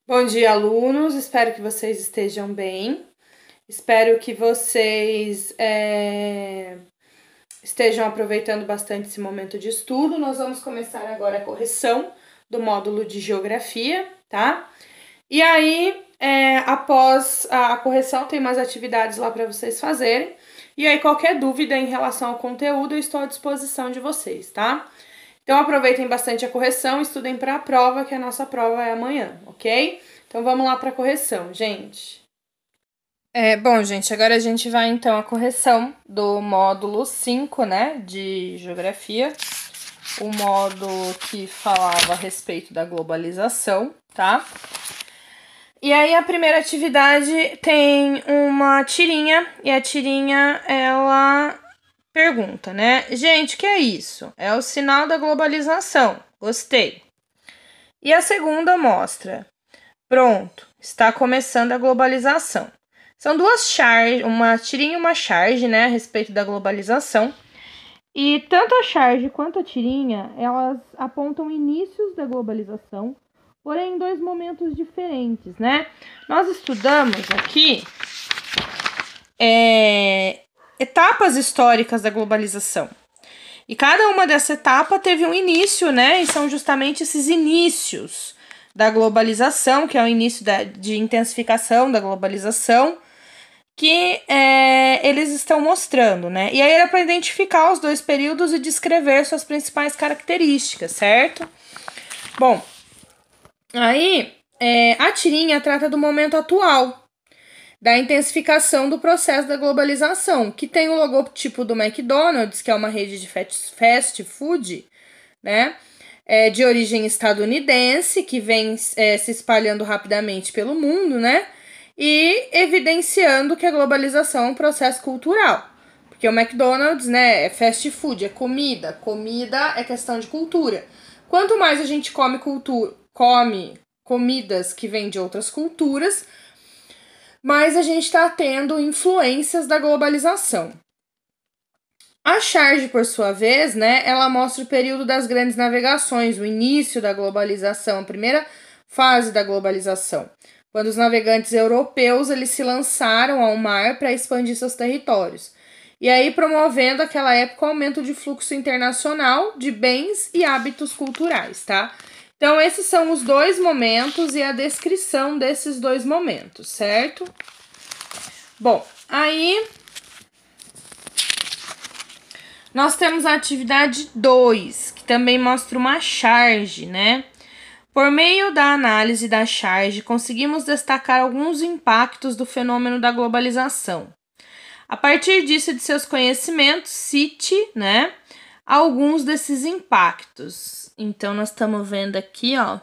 Bom dia, alunos. Espero que vocês estejam bem. Espero que vocês estejam aproveitando bastante esse momento de estudo. Nós vamos começar agora a correção do módulo de Geografia, tá? E aí, após a correção, tem umas atividades lá para vocês fazerem. E aí, qualquer dúvida em relação ao conteúdo, eu estou à disposição de vocês, tá? Então, aproveitem bastante a correção, estudem para a prova, que a nossa prova é amanhã, ok? Então, vamos lá para a correção, gente. Bom, gente, agora a gente vai, então, à correção do módulo 5, né, de Geografia. O módulo que falava a respeito da globalização, tá? E aí, a primeira atividade tem uma tirinha, e a tirinha, ela pergunta, né? Gente, o que é isso? É o sinal da globalização. Gostei. E a segunda mostra: pronto, está começando a globalização. São duas charges, uma tirinha e uma charge, né, a respeito da globalização. E tanto a charge quanto a tirinha, elas apontam inícios da globalização, porém em dois momentos diferentes, né? Nós estudamos aqui etapas históricas da globalização. E cada uma dessa etapa teve um início, né? E são justamente esses inícios da globalização, que é o início de intensificação da globalização, que eles estão mostrando, né? E aí era para identificar os dois períodos e descrever suas principais características, certo? Bom, aí a tirinha trata do momento atual, da intensificação do processo da globalização, que tem o logotipo do McDonald's, que é uma rede de fast food, né? De origem estadunidense, que vem se espalhando rapidamente pelo mundo, né? E evidenciando que a globalização é um processo cultural. Porque o McDonald's, né, é fast food, é comida. Comida é questão de cultura. Quanto mais a gente come comidas que vêm de outras culturas, mais a gente está tendo influências da globalização. A charge, por sua vez, né, ela mostra o período das grandes navegações, o início da globalização, a primeira fase da globalização, quando os navegantes europeus eles se lançaram ao mar para expandir seus territórios. E aí promovendo aquela época o aumento de fluxo internacional de bens e hábitos culturais, tá? Então, esses são os dois momentos e a descrição desses dois momentos, certo? Bom, aí nós temos a atividade 2, que também mostra uma charge, né? Por meio da análise da charge, conseguimos destacar alguns impactos do fenômeno da globalização. A partir disso e de seus conhecimentos, cite, né, alguns desses impactos. Então, nós estamos vendo aqui, ó,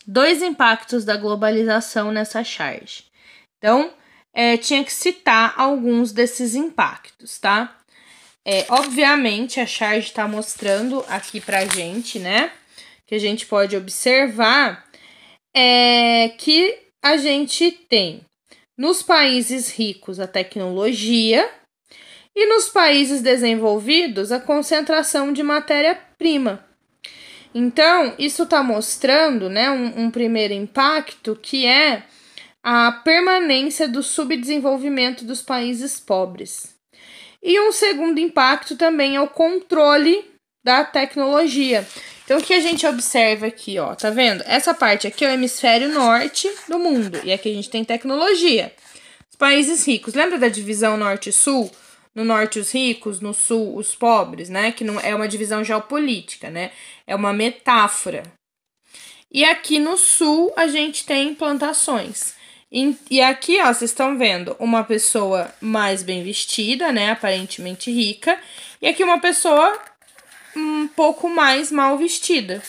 dois impactos da globalização nessa charge. Então, tinha que citar alguns desses impactos, tá? Obviamente, a charge está mostrando aqui pra gente, né, que a gente pode observar que a gente tem nos países ricos a tecnologia e nos países desenvolvidos a concentração de matéria-prima. Então, isso está mostrando, né, um primeiro impacto que é a permanência do subdesenvolvimento dos países pobres. E um segundo impacto também é o controle da tecnologia. Então, o que a gente observa aqui, ó, tá vendo? Essa parte aqui é o hemisfério norte do mundo, e aqui a gente tem tecnologia. Os países ricos, lembra da divisão norte e sul? No norte os ricos, no sul os pobres, né? Que não é uma divisão geopolítica, né? É uma metáfora. E aqui no sul a gente tem plantações. E aqui, ó, vocês estão vendo uma pessoa mais bem vestida, né? Aparentemente rica. E aqui uma pessoa um pouco mais mal vestida.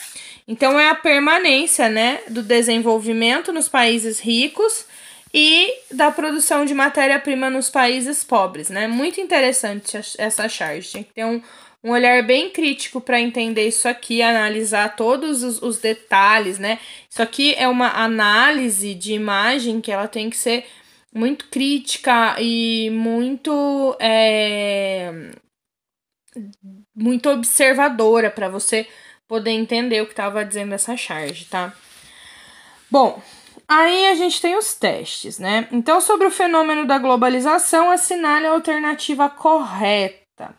Então, é a permanência, né, do desenvolvimento nos países ricos e da produção de matéria-prima nos países pobres, né? Muito interessante essa charge. Tem que ter um olhar bem crítico para entender isso aqui, analisar todos os detalhes, né? Isso aqui é uma análise de imagem que ela tem que ser muito crítica e muito observadora para você poder entender o que estava dizendo essa charge, tá? Bom, aí a gente tem os testes, né? Então, sobre o fenômeno da globalização, assinale a alternativa correta.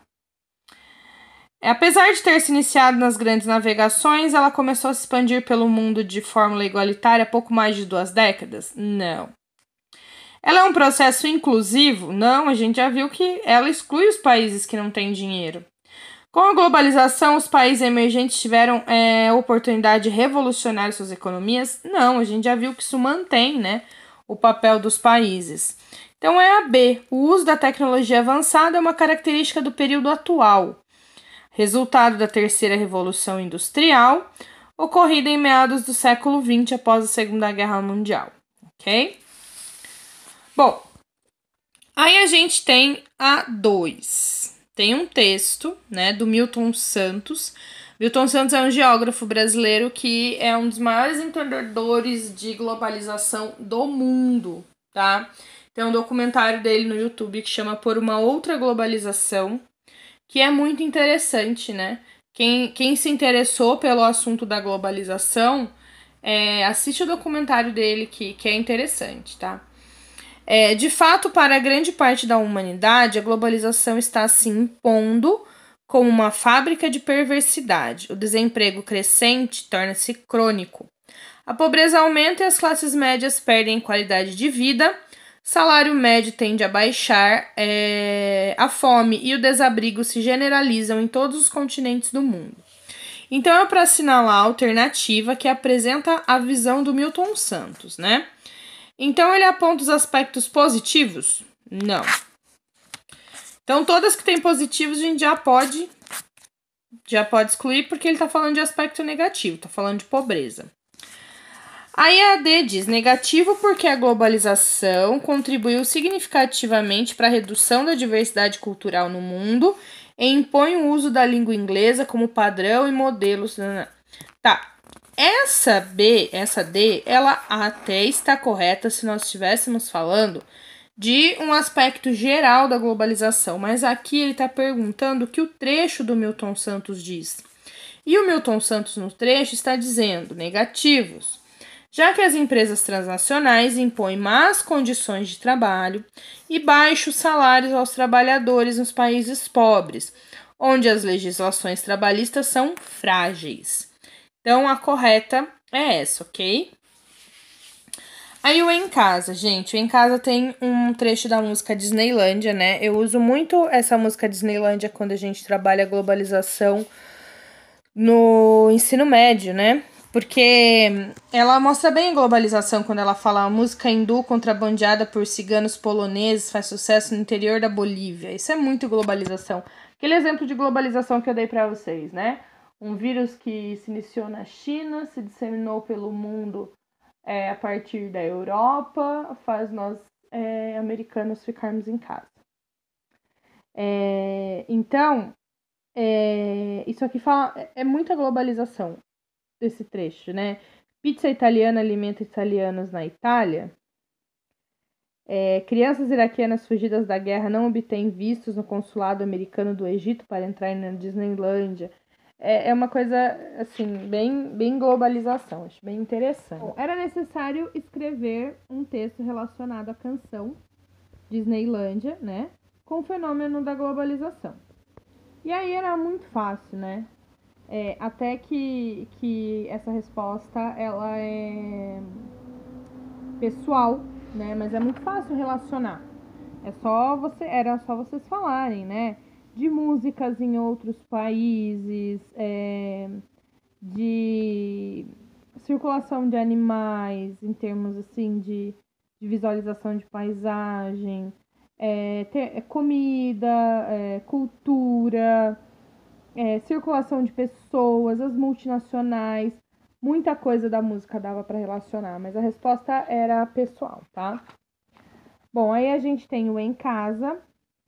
Apesar de ter se iniciado nas grandes navegações, ela começou a se expandir pelo mundo de forma igualitária há pouco mais de 2 décadas? Não. Ela é um processo inclusivo? Não, a gente já viu que ela exclui os países que não têm dinheiro. Com a globalização, os países emergentes tiveram oportunidade de revolucionar suas economias? Não, a gente já viu que isso mantém, né, o papel dos países. Então é a B. O uso da tecnologia avançada é uma característica do período atual, resultado da terceira revolução industrial, ocorrida em meados do século XX após a Segunda Guerra Mundial. Ok? Bom, aí a gente tem a 2. Tem um texto, né, do Milton Santos. Milton Santos é um geógrafo brasileiro que é um dos maiores entendedores de globalização do mundo, tá? Tem um documentário dele no YouTube que chama Por uma Outra Globalização, que é muito interessante, né? Quem se interessou pelo assunto da globalização, assiste o documentário dele que é interessante, tá? De fato, para grande parte da humanidade, a globalização está se impondo como uma fábrica de perversidade. O desemprego crescente torna-se crônico. A pobreza aumenta e as classes médias perdem qualidade de vida. Salário médio tende a baixar, a fome e o desabrigo se generalizam em todos os continentes do mundo. Então, é para assinalar a alternativa que apresenta a visão do Milton Santos, né? Então, ele aponta os aspectos positivos? Não. Então, todas que têm positivos a gente já pode excluir, porque ele está falando de aspecto negativo, está falando de pobreza. Aí a D diz negativo porque a globalização contribuiu significativamente para a redução da diversidade cultural no mundo e impõe o uso da língua inglesa como padrão e modelos. Tá. Essa D, ela até está correta se nós estivéssemos falando de um aspecto geral da globalização, mas aqui ele está perguntando o que o trecho do Milton Santos diz. E o Milton Santos no trecho está dizendo negativos, já que as empresas transnacionais impõem más condições de trabalho e baixos salários aos trabalhadores nos países pobres, onde as legislações trabalhistas são frágeis. Então, a correta é essa, ok? Aí o Em Casa, gente. O Em Casa tem um trecho da música Disneylândia, né? Eu uso muito essa música Disneylândia quando a gente trabalha a globalização no ensino médio, né? Porque ela mostra bem a globalização quando ela fala a música hindu contrabandeada por ciganos poloneses faz sucesso no interior da Bolívia. Isso é muito globalização. Aquele exemplo de globalização que eu dei para vocês, né? Um vírus que se iniciou na China, se disseminou pelo mundo a partir da Europa, faz nós americanos ficarmos em casa. Então, isso aqui é muita globalização desse trecho, né? Pizza italiana alimenta italianos na Itália. Crianças iraquianas fugidas da guerra não obtêm vistos no consulado americano do Egito para entrar na Disneylândia. É uma coisa, assim, bem globalização. Acho bem interessante. Bom, era necessário escrever um texto relacionado à canção Disneylândia, né? Com o fenômeno da globalização. E aí era muito fácil, né? Até que essa resposta, ela é pessoal, né? Mas é muito fácil relacionar. Era só vocês falarem, né? De músicas em outros países, de circulação de animais, em termos assim de visualização de paisagem, comida, cultura, circulação de pessoas, as multinacionais, muita coisa da música dava para relacionar, mas a resposta era pessoal, tá? Bom, aí a gente tem o Em Casa,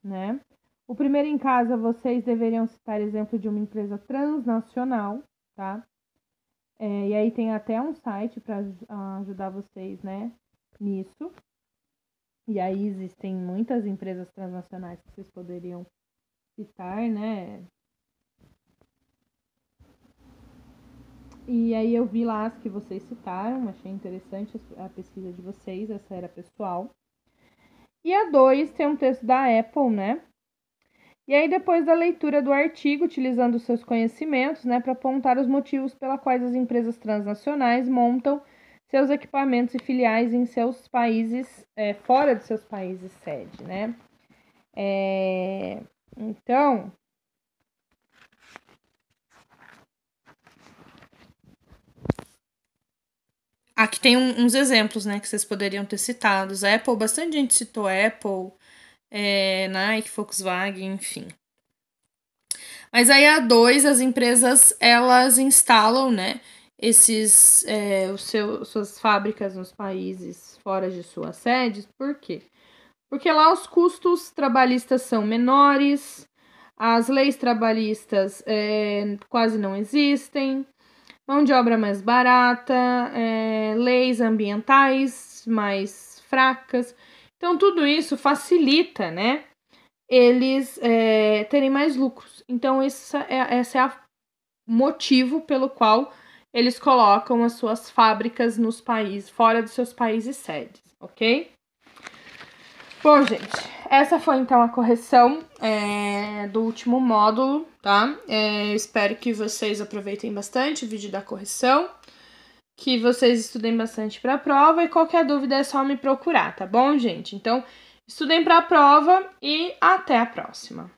né? O primeiro Em Casa, vocês deveriam citar exemplo de uma empresa transnacional, tá? E aí tem até um site para ajudar vocês, né, nisso. E aí existem muitas empresas transnacionais que vocês poderiam citar, né? E aí eu vi lá as que vocês citaram, achei interessante a pesquisa de vocês, essa era pessoal. E a 2 tem um texto da Apple, né? E aí, depois da leitura do artigo, utilizando seus conhecimentos, né, para apontar os motivos pelos quais as empresas transnacionais montam seus equipamentos e filiais em seus países, fora de seus países sede, né? Então, aqui tem uns exemplos, né, que vocês poderiam ter citado. A Apple, bastante gente citou Apple, Nike, Volkswagen, enfim. Mas aí a 2, as empresas, elas instalam, né, suas fábricas nos países fora de suas sedes. Por quê? Porque lá os custos trabalhistas são menores, as leis trabalhistas quase não existem, mão de obra mais barata, leis ambientais mais fracas. Então, tudo isso facilita, né, eles terem mais lucros. Então, esse é o motivo pelo qual eles colocam as suas fábricas nos países, fora dos seus países sedes, ok? Bom, gente, essa foi então a correção do último módulo, tá? Eu espero que vocês aproveitem bastante o vídeo da correção, que vocês estudem bastante para a prova, e qualquer dúvida é só me procurar, tá bom, gente? Então, estudem para a prova e até a próxima!